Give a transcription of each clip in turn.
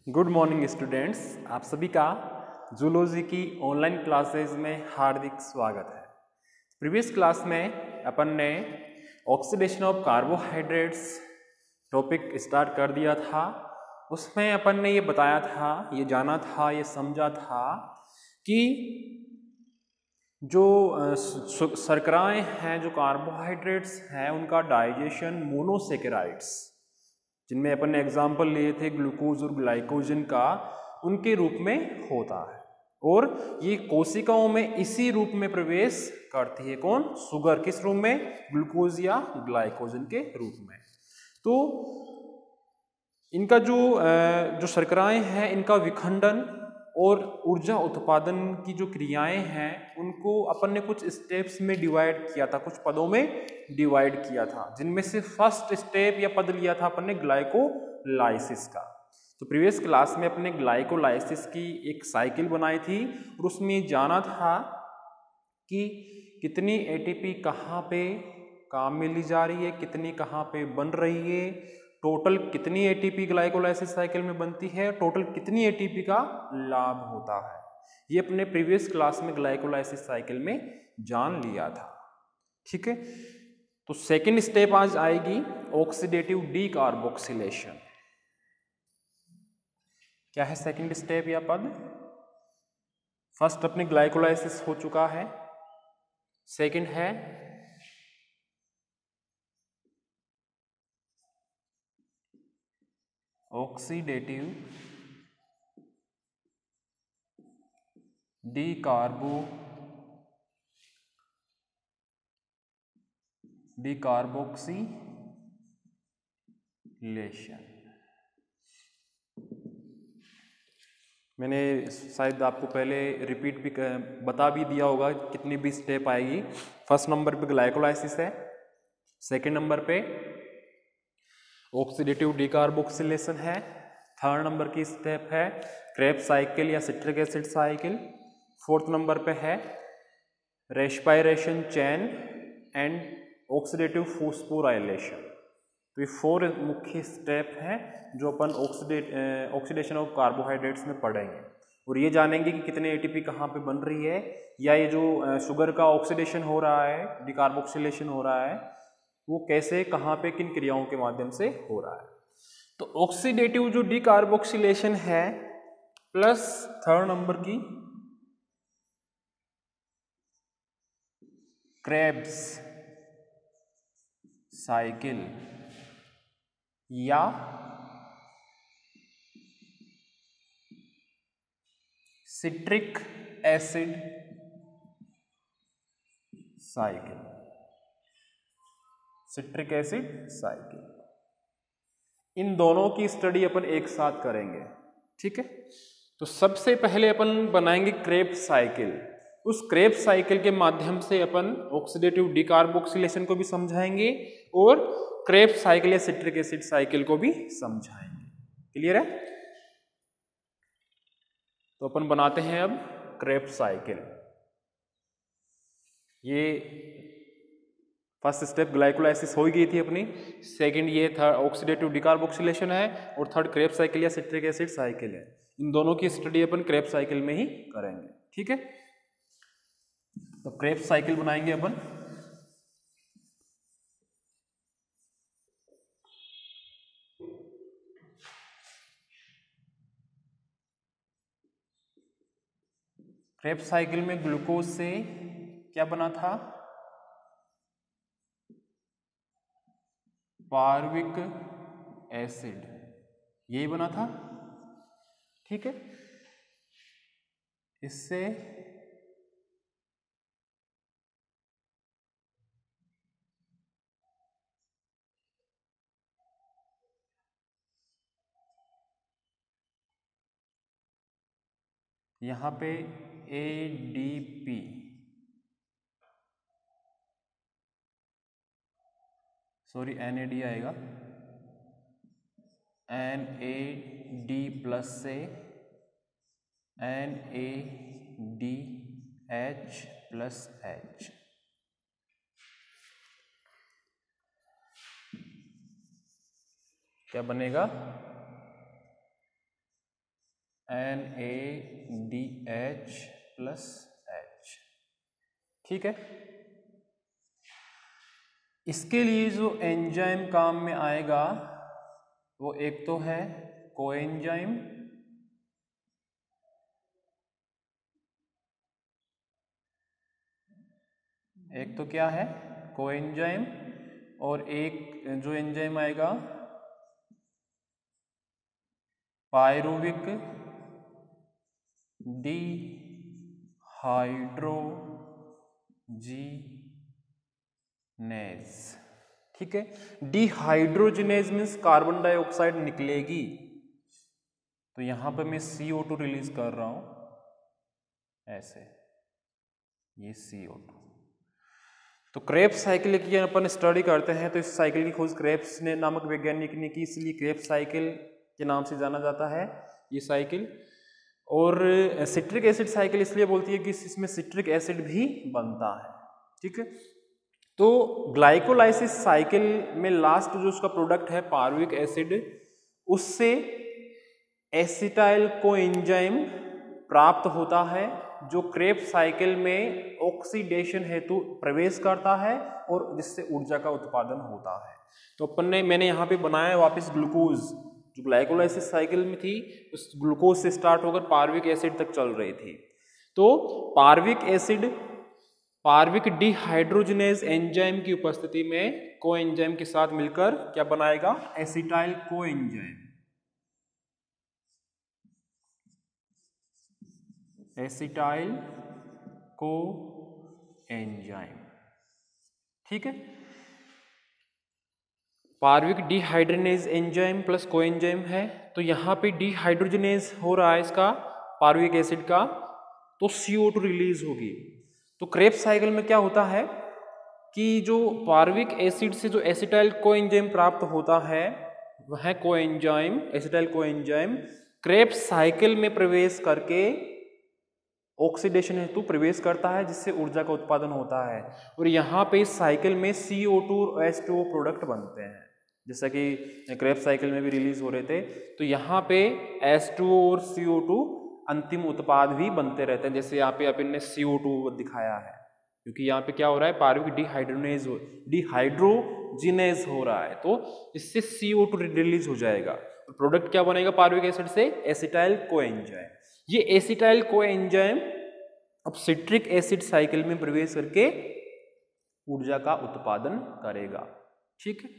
Good morning students, आप सभी का जूलॉजी की ऑनलाइन क्लासेस में हार्दिक स्वागत है। प्रीवियस क्लास में अपन ने oxidation of carbohydrates topic start कर दिया था। उसमें अपन ने ये बताया था, ये जाना था, ये समझा था कि जो शर्कराएं हैं, जो कार्बोहाइड्रेट्स हैं, उनका डाइजेशन मोनोसेकेराइड्स, जिनमें अपन ने एग्जाम्पल लिए थे ग्लूकोज और ग्लाइकोजन का, उनके रूप में होता है और ये कोशिकाओं में इसी रूप में प्रवेश करती है। कौन? शुगर। किस रूप में? ग्लूकोज या ग्लाइकोजन के रूप में। तो इनका जो शर्कराएं हैं, इनका विखंडन और ऊर्जा उत्पादन की जो क्रियाएं हैं, उनको अपन ने कुछ स्टेप्स में डिवाइड किया था, कुछ पदों में डिवाइड किया था, जिनमें से फर्स्ट स्टेप या पद लिया था अपन ने ग्लाइकोलाइसिस का। तो प्रीवियस क्लास में अपने ग्लाइकोलाइसिस की एक साइकिल बनाई थी और उसमें जाना था कि कितनी एटीपी कहाँ पे काम में ली जा रही है, कितनी कहाँ पे बन रही है, टोटल कितनी एटीपी ग्लाइकोलाइसिस साइकिल में बनती है, टोटल कितनी एटीपी का लाभ होता है। ये अपने प्रीवियस क्लास में ग्लाइकोलाइसिस साइकिल में जान लिया था। ठीक है, तो सेकंड स्टेप आज आएगी ऑक्सीडेटिव डीकार्बोक्सिलेशन। क्या है सेकंड स्टेप या पद? फर्स्ट अपने ग्लाइकोलाइसिस हो चुका है, सेकंड है ऑक्सीडेटिव डीकार्बोक्सिलेशन। मैंने शायद आपको पहले रिपीट भी बता भी दिया होगा कितनी भी स्टेप आएगी। फर्स्ट नंबर पे ग्लाइकोलाइसिस है, सेकंड नंबर पे ऑक्सीडेटिव डीकार्बोक्सिलेशन है, थर्ड नंबर की स्टेप है क्रेब्स साइकिल या citric acid cycle, fourth number पे है respiration chain and oxidative phosphorylation. तो ये फोर मुख्य स्टेप हैं जो अपन ऑक्सीडेशन ऑफ कार्बोहाइड्रेट्स में पढ़ेंगे और ये जानेंगे कि कितने एटीपी कहाँ पे बन रही है, या ये जो शुगर का ऑक्सीडेशन हो रहा है, डीकार्बोक्सिलेशन हो रहा है, वो कैसे, कहाँ पे, किन क्रियाओं के माध्यम से हो रहा है। तो ऑक्सीडेटिव जो डीकार्बोक्सिलेशन है प्लस थर्ड नंबर की क्रेब्स साइकिल या citric acid cycle, citric acid cycle, इन दोनों की स्टडी अपन एक साथ करेंगे। ठीक है, तो सबसे पहले अपन बनाएंगे क्रेब्स साइकिल। उस क्रेब्स साइकिल के माध्यम से अपन ऑक्सीडेटिव डीकार्बोक्सिलेशन को भी समझाएंगे और क्रेब्स साइकिल या सिट्रिक एसिड साइकिल को भी समझाएंगे। क्लियर है? तो अपन बनाते हैं अब क्रेब्स साइकिल। ये फर्स्ट स्टेप ग्लाइकोलाइसिस हो गई थी अपनी, सेकंड ये थर्ड ऑक्सीडेटिव डीकार्बोक्सिलेशन है और थर्ड क्रेब्स साइकिल या सिट्रिक एसिड साइकिल है। इन दोनों की स्टडी अपन क्रेब्स साइकिल में ही करेंगे। ठीक है, तो क्रेब्स साइकिल बनाएंगे अपन। क्रेब्स साइकिल में ग्लूकोज से क्या बना था? पार्विक एसिड, यही बना था। ठीक है, इससे यहां पे ADP, सॉरी NAD आएगा, NAD प्लस से NADH प्लस H, क्या बनेगा? NaDH plus H। ठीक है, इसके लिए जो एंजाइम काम में आएगा वो एक तो है कोएंजाइम, एक तो क्या है कोएंजाइम, और एक जो एंजाइम आएगा पायरुविक डिहाइड्रोजिनेज। ठीक है, डिहाइड्रोजिनेज मीन्स कार्बन डाइऑक्साइड निकलेगी, तो यहां पे मैं CO2 रिलीज कर रहा हूं ऐसे, ये CO2। तो क्रेब्स साइकिल की अपन स्टडी करते हैं, तो इस साइकिल की खोज क्रेब्स ने नामक वैज्ञानिक ने की, इसलिए क्रेब्स साइकिल के नाम से जाना जाता है ये साइकिल। और सिट्रिक एसिड साइकिल इसलिए बोलती है कि इसमें सिट्रिक एसिड भी बनता है। ठीक है, तो ग्लाइकोलाइसिस साइकिल में लास्ट जो उसका प्रोडक्ट है पारुविक एसिड, उससे एसिटाइल कोएंजाइम प्राप्त होता है, जो क्रेब्स साइकिल में ऑक्सीडेशन हेतु प्रवेश करता है और जिससे ऊर्जा का उत्पादन होता है। तो मैंने यहाँ पे बनाया वापस ग्लूकोज, जो ग्लाइकोलाइसिस साइकिल में थी उस ग्लूकोज से स्टार्ट होकर पार्विक एसिड तक चल रही थी। तो पार्विक एसिड पार्विक डिहाइड्रोजिनेज एंजाइम की उपस्थिति में कोएंजाइम के साथ मिलकर क्या बनाएगा, एसिटाइल कोएंजाइम। Acetyl coenzyme. ठीक है, पार्विक डिहाइड्रोजिनेज एंजाइम प्लस कोएंजाइम है, तो यहां पे डिहाइड्रोजिनेज हो रहा है इसका पार्विक एसिड का, तो CO2 रिलीज होगी। तो क्रेब्स साइकिल में क्या होता है कि जो पार्विक एसिड से जो एसिटाइल कोएंजाइम प्राप्त होता है वह coenzyme acetyl coenzyme Krebs cycle में प्रवेश करके ऑक्सीडेशन हेतु प्रवेश करता है, जिससे ऊर्जा का उत्पादन होता है। और यहाँ पे इस साइकिल में CO2 और H2O प्रोडक्ट बनते हैं, जैसा कि क्रेब्स साइकिल में भी रिलीज हो रहे थे। तो यहाँ पे H2O और CO2 अंतिम उत्पाद भी बनते रहते हैं, जैसे यहाँ पे अपन ने CO2 दिखाया है, क्योंकि यहाँ पे क्या हो रहा है पार्विक डिहाइड्रोजिनेज हो रहा है, तो इससे CO2 रिलीज हो जाएगा। प्रोडक्ट क्या बनेगा पार्विक एसिड से, एसिटाइल कोएंजाइम। ये एसिटाइल कोएंजाइम अब सिट्रिक एसिड साइकिल में प्रवेश करके ऊर्जा का उत्पादन करेगा। ठीक है,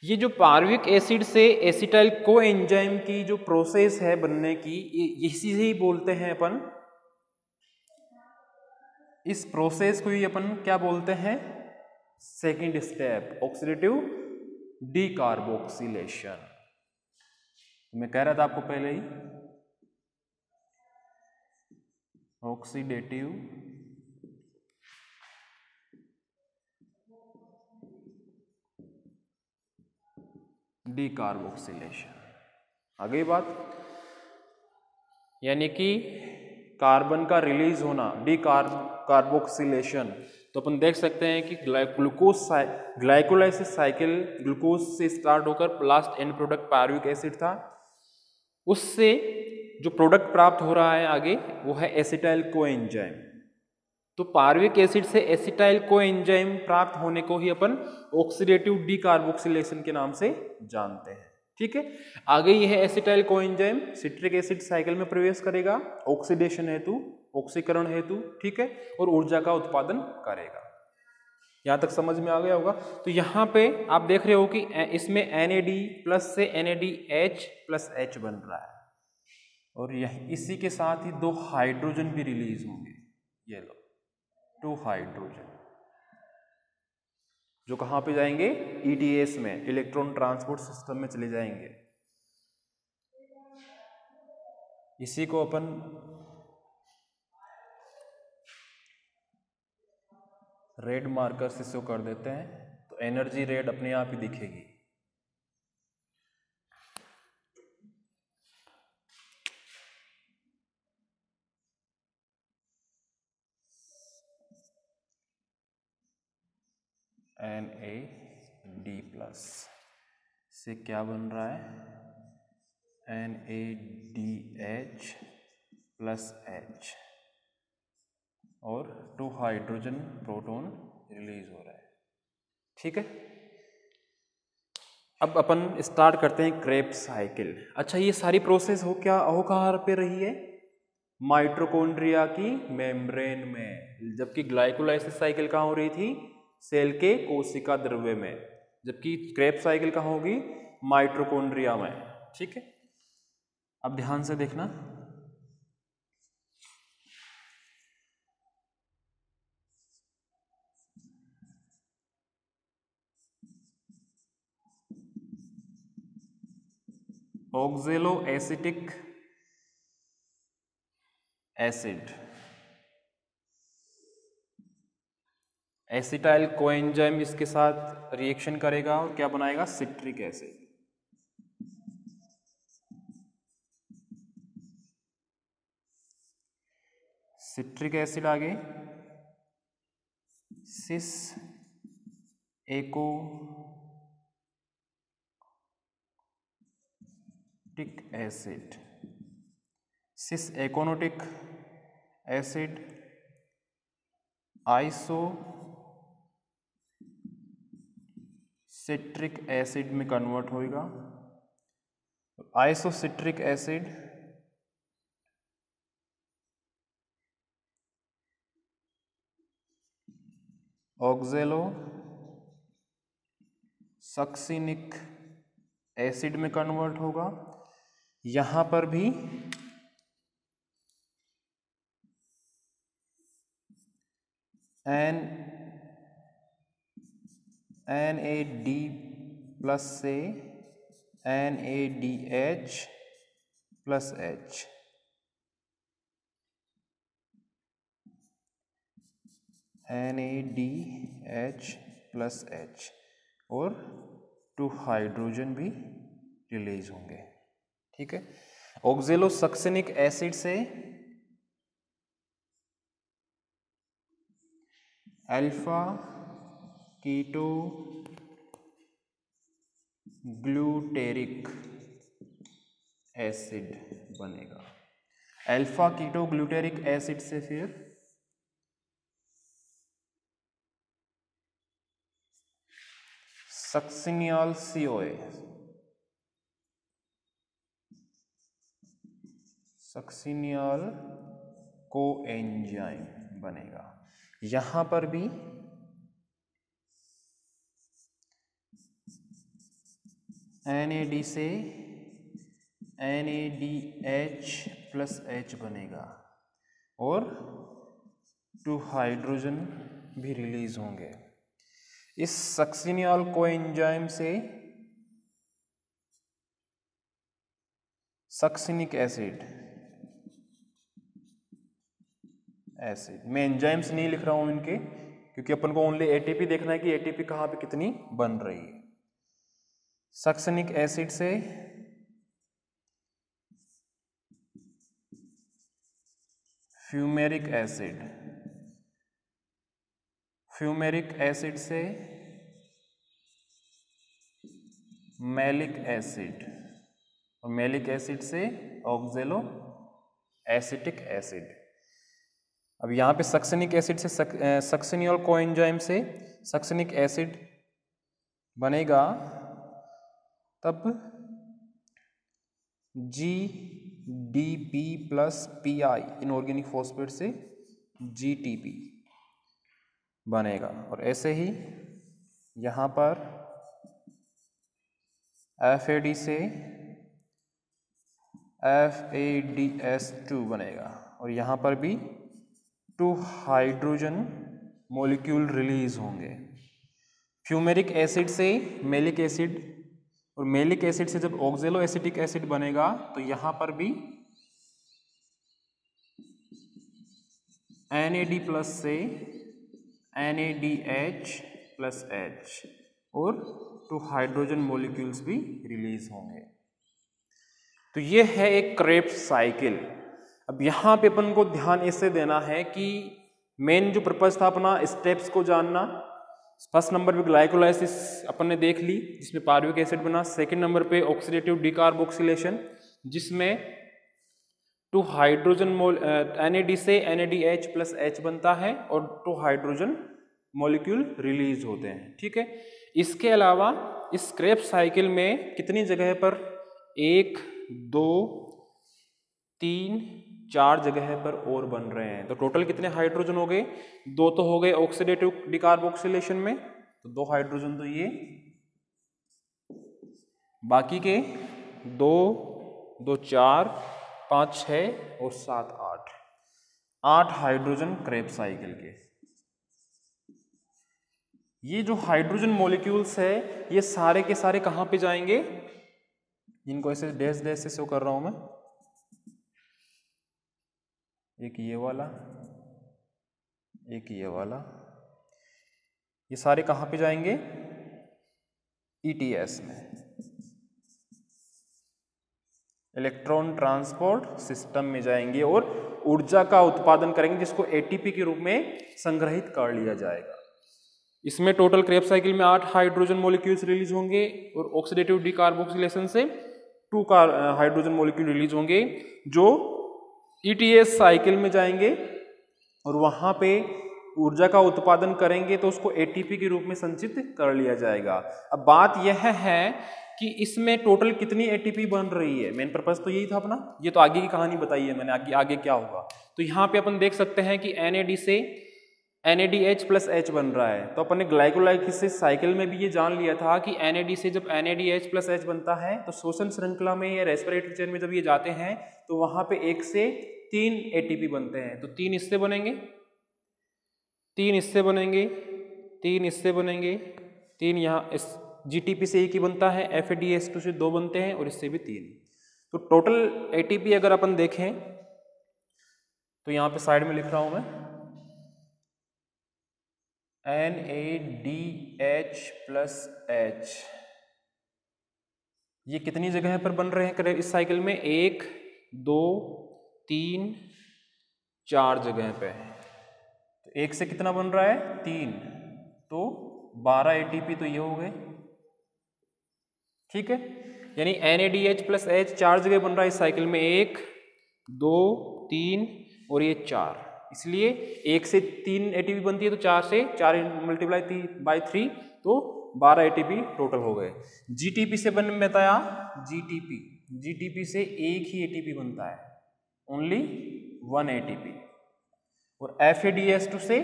ये जो पार्विक एसिड से एसिटाइल कोएंजाइम की जो प्रोसेस है बनने की, इसी से ही बोलते हैं अपन, इस प्रोसेस को ही अपन क्या बोलते हैं, सेकंड स्टेप ऑक्सीडेटिव डीकार्बोक्सिलेशन। मैं कह रहा था आपको पहले ही, ऑक्सीडेटिव डीकार्बोक्सिलेशन। आगे बात, यानी कि कार्बन का रिलीज होना, डीकार्बोक्सिलेशन। तो अपन देख सकते हैं कि ग्लाइकोलाइसिस साइकिल ग्लूकोज से स्टार्ट होकर लास्ट एंड प्रोडक्ट पार्विक एसिड था, उससे जो प्रोडक्ट प्राप्त हो रहा है आगे वो है एसिटाइल कोएंजाइम। तो पार्विक एसिड से एसिटाइल कोएंजाइम प्राप्त होने को ही अपन ऑक्सीडेटिव डीकार्बोक्सिलेशन के नाम से जानते हैं। ठीक है, आगे ये है acetyl coenzyme citric acid cycle में प्रवेश करेगा ऑक्सीडेशन हेतु, ऑक्सीकरण हेतु। ठीक है, और ऊर्जा का उत्पादन करेगा। यहां तक समझ में आ गया होगा। तो यहाँ पे आप देख रहे हो कि इसमें NAD प्लस से NADH प्लस H बन रहा है, और इसी के साथ ही 2 हाइड्रोजन भी रिलीज होंगे। ये लो 2 हाइड्रोजन, जो कहां पे जाएंगे, ETS में, इलेक्ट्रॉन ट्रांसपोर्ट सिस्टम में चले जाएंगे। इसी को अपन रेड मार्कर से शो कर देते हैं, तो एनर्जी रेड अपने आप ही दिखेगी। NAD प्लस से क्या बन रहा है, NADH प्लस H और 2 हाइड्रोजन प्रोटॉन रिलीज हो रहा है। ठीक है, अब अपन स्टार्ट करते हैं क्रेब्स साइकिल। अच्छा, ये सारी प्रोसेस हो कहाँ पे रही है? माइटोकॉन्ड्रिया की मेम्ब्रेन में, जबकि ग्लाइकोलाइसिस साइकिल कहाँ हो रही थी? सेल के कोशिका द्रव्य में, जबकि क्रेब्स साइकिल कहाँ होगी? माइटोकॉन्ड्रिया में। ठीक है, अब ध्यान से देखना। ऑक्जेलो एसिटिक एसिड एसिटाइल कोएंजाइम इसके साथ रिएक्शन करेगा और क्या बनाएगा? Citric acid. सिट्रिक एसिड आगे सिस एकोटिक एसिड, सिस एकोनोटिक एसिड आइसो सिट्रिक एसिड में कन्वर्ट होएगा। आइसोसिट्रिक एसिड ऑक्जेलो सक्सिनिक एसिड में कन्वर्ट होगा। यहां पर भी NAD प्लस से NADH plus H, NADH plus H और 2 हाइड्रोजन भी रिलीज होंगे। ठीक है, ऑक्जेलो सक्सिनिक एसिड से अल्फा कीटो ग्लूटेरिक एसिड बनेगा। अल्फा कीटो ग्लूटेरिक एसिड से फिर सक्सिनियल CoA, सक्सिनियल कोएंजाइम बनेगा। यहां पर भी NAD से NADH प्लस H बनेगा और 2 हाइड्रोजन भी रिलीज होंगे। इस सक्सिनियल कोएंजाइम से सक्सिनिक एसिड मैं एंजाइम्स नहीं लिख रहा हूं इनके, क्योंकि अपन को ओनली ATP देखना है कि ATP कहां पे कितनी बन रही है। सक्सिनिक एसिड से फ्यूमेरिक एसिड, फ्यूमेरिक एसिड से मैलिक एसिड और मैलिक एसिड से ऑक्जेलो एसिटिक एसिड। अब यहाँ पे सक्सिनिक एसिड से सक्सिनियल कोएंजाइम से सक्सिनिक एसिड बनेगा, तब GDP plus PI inorganic phosphate से GTP बनेगा। और ऐसे ही यहाँ पर FAD से FADS2 बनेगा और यहाँ पर भी 2 हाइड्रोजन मॉलिक्यूल रिलीज होंगे। फ्यूमेरिक एसिड से मैलिक एसिड और मैलिक एसिड से जब ऑक्जेलो एसिटिक एसिड बनेगा तो यहाँ पर भी NAD प्लस से NADH प्लस H और 2 हाइड्रोजन मॉलिक्यूल्स भी रिलीज होंगे। तो ये है एक क्रेब्स साइकिल। अब यहाँ पे अपन को ध्यान इससे देना है कि मेन जो पर्पज था अपना स्टेप्स को जानना। फर्स्ट नंबर पे ग्लाइकोलाइसिस अपन ने देख ली जिसमें पायरुविक एसिड बना। सेकंड नंबर पे ऑक्सीडेटिव डिकार्बोक्सिलेशन जिसमें 2 हाइड्रोजन NAD से NADH प्लस H बनता है और 2 हाइड्रोजन मॉलिक्यूल रिलीज होते हैं। ठीक है, इसके अलावा इस क्रेब्स साइकिल में कितनी जगह पर 1 2 3 4 जगह पर और बन रहे हैं, तो टोटल कितने हाइड्रोजन हो गए? 2 तो हो गए ऑक्सीडेटिव डिकार्बोक्सिलेशन में, तो 2 हाइड्रोजन तो ये, बाकी के 2 2 4 5 6 और 7 8 हाइड्रोजन क्रेब्स साइकिल के। ये जो हाइड्रोजन मॉलिक्यूल्स है ये सारे के सारे कहाँ पे जाएंगे? इनको ऐसे डैश डैश से शो कर रहा हूं मैं, एक ये वाला, एक ये वाला, ये सारे कहाँ पे जाएंगे? ETS में, इलेक्ट्रॉन ट्रांसपोर्ट सिस्टम में जाएंगे और ऊर्जा का उत्पादन करेंगे जिसको ATP के रूप में संग्रहित कर लिया जाएगा। इसमें टोटल क्रेब्स साइकिल में 8 हाइड्रोजन मॉलिक्यूल्स रिलीज होंगे और ऑक्सीडेटिव डिकार्बोक्सिलेशन से 2 हाइड्रोजन मॉलिक्यूल रिलीज होंगे जो ETS साइकिल में जाएंगे और वहां पे ऊर्जा का उत्पादन करेंगे तो उसको ATP के रूप में संचित कर लिया जाएगा। अब बात यह है कि इसमें टोटल कितनी ATP बन रही है, मेन पर्पस तो यही था अपना, ये तो आगे की कहानी बताई है मैंने, आगे क्या होगा। तो यहाँ पे अपन देख सकते हैं कि NAD से NADH प्लस H बन रहा है, तो अपन ने ग्लाइकोलाइसिस साइकिल में भी ये जान लिया था कि NAD से जब NADH प्लस H बनता है तो श्वसन श्रृंखला में या रेस्पिरेटरी चेन में जब ये जाते हैं तो वहां पे 1 से 3 ATP बनते हैं, तो 3 इससे बनेंगे, 3 इससे बनेंगे, 3 इससे बनेंगे, 3 यहाँ इस GTP से 1 ही बनता है, FADH2 से 2 बनते हैं और इससे भी 3। तो टोटल ATP अगर अपन देखें तो यहाँ पे साइड में लिख रहा हूं मैं NADH प्लस H, ये कितनी जगह पर बन रहे हैं इस साइकिल में? 1 2 3 4 जगह पे। तो 1 से कितना बन रहा है? 3, तो 12 ATP तो ये हो गए। ठीक है, यानी NADH प्लस H 4 जगह बन रहा है इस साइकिल में, 1 2 3 और ये 4, इसलिए 1 से 3 ATP बनती है तो 4 से 4 मल्टीप्लाई बाई 3 तो 12 ATP टोटल हो गए। GTP से बताया, GTP से 1 ही ATP बनता है, ओनली 1 ATP। और FADH2 से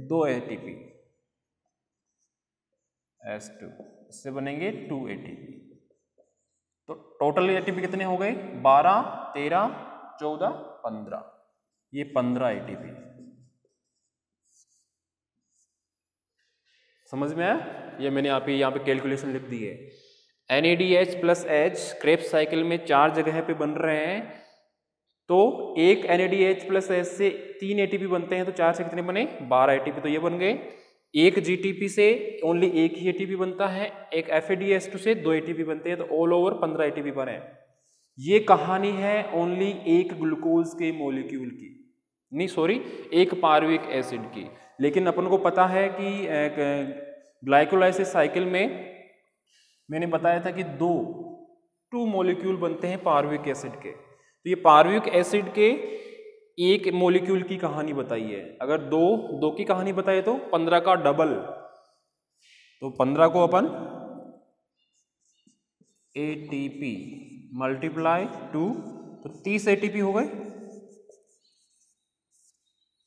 2 ATP, S2, इससे बनेंगे 2 ATP। तो टोटल ATP कितने हो गए? 12 13 14 15, ये 15 ATP। समझ में आया? ये मैंने यहाँ पे कैलकुलेशन लिख दी है। NADH plus H Krebs cycle में 4 जगह पे बन रहे हैं, तो एक NADH प्लस H से 3 ATP बनते हैं, तो 4 से कितने बने? 12 ATP, तो ये बन गए। एक GTP से ओनली 1 ही ATP बनता है, एक FADH2 से 2 ATP बनते हैं, तो ऑल ओवर 15 ATP बने। ये कहानी है ओनली एक ग्लूकोज के मॉलिक्यूल की, नहीं सॉरी, एक पार्विक एसिड की। लेकिन अपन को पता है कि ग्लाइकोलाइसिस साइकिल में मैंने बताया था कि 2 मॉलिक्यूल बनते हैं पार्विक एसिड के, तो ये पार्विक एसिड के एक मॉलिक्यूल की कहानी बताई है। अगर 2 की कहानी बताए तो 15 का डबल, तो 15 को अपन ATP मल्टीप्लाई 2, तो 30 ATP हो गए।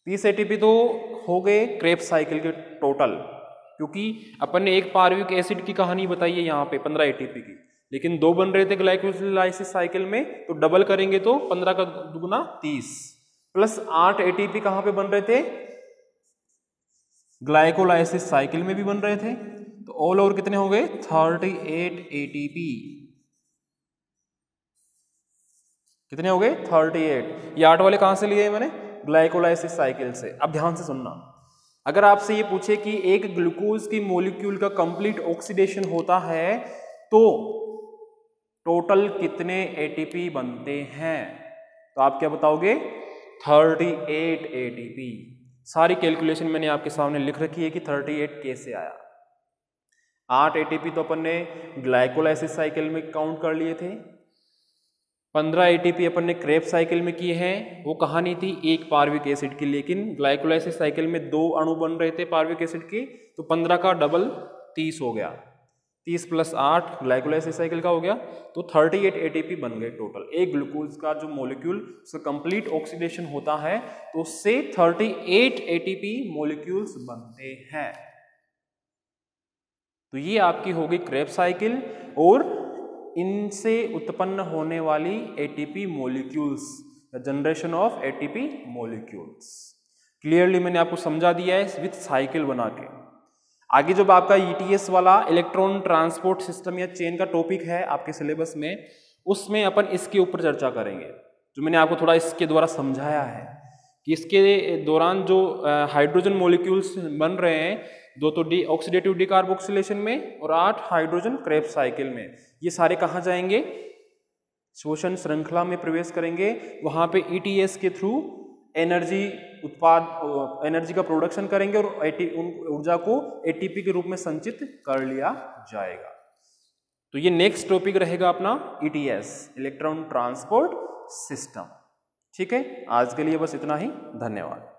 30 ATP तो हो गए क्रेब्स साइकिल के टोटल, क्योंकि अपन ने एक पार्विक एसिड की कहानी बताई है यहाँ पे 15 ATP की, लेकिन 2 बन रहे थे ग्लाइकोलाइसिस साइकिल में, तो डबल करेंगे तो 15 का दुगुना 30 प्लस 8 ATP कहां पे बन रहे थे? ग्लाइकोलाइसिस साइकिल में भी बन रहे थे, तो ऑल ओवर कितने हो गए? 38 ATP। कितने हो गए? 38। ये 8 वाले कहां से लिए मैंने? ग्लाइकोलाइसिस साइकिल से। अब ध्यान से सुनना, अगर आपसे ये पूछे कि एक ग्लूकोज की मॉलिक्यूल का कंप्लीट ऑक्सीडेशन होता है तो टोटल कितने ATP बनते हैं, तो आप क्या बताओगे? 38 ATP। सारी कैलकुलेशन मैंने आपके सामने लिख रखी है कि 38 कैसे आया। 8 एटीपी तो अपन ने ग्लाइकोलाइसिस साइकिल में काउंट कर लिए थे, 15 एटीपी अपन ने क्रेब्स साइकिल में किए हैं। वो कहानी थी एक पार्विक एसिड की, लेकिन ग्लाइकोलाइसिस साइकिल में 2 अणु बन रहे थे पार्विक एसिड के, तो 15 का डबल 30 हो गया, 30 + 8 ग्लाइकोलाइसिस साइकिल का हो गया, तो 38 एटीपी बन गए टोटल। एक ग्लूकोज का जो मॉलिक्यूल उसका कंप्लीट ऑक्सीडेशन होता है तो उससे 38 एटीपी मॉलिक्यूल्स बनते हैं। तो ये आपकी हो गई क्रेब्स साइकिल और इनसे उत्पन्न होने वाली ATP molecules, generation of ATP molecules. Clearly मैंने आपको समझा दिया है विथ साइकिल बना के। आगे जब आपका ईटीएस वाला इलेक्ट्रॉन ट्रांसपोर्ट सिस्टम या चेन का टॉपिक है आपके सिलेबस में, उसमें अपन इसके ऊपर चर्चा करेंगे। जो मैंने आपको थोड़ा इसके द्वारा समझाया है कि इसके दौरान जो हाइड्रोजन मॉलिक्यूल्स बन रहे हैं, 2 तो ऑक्सीडेटिव डिकार्बोक्सिलेशन में और 8 हाइड्रोजन क्रेब्स साइकिल में, ये सारे कहाँ जाएंगे? शोषण श्रृंखला में प्रवेश करेंगे। वहां पे ईटीएस के थ्रू एनर्जी का प्रोडक्शन करेंगे और उन ऊर्जा को एटीपी के रूप में संचित कर लिया जाएगा। तो ये नेक्स्ट टॉपिक रहेगा अपना ईटीएस, इलेक्ट्रॉन ट्रांसपोर्ट सिस्टम। ठीक है, आज के लिए बस इतना ही। धन्यवाद।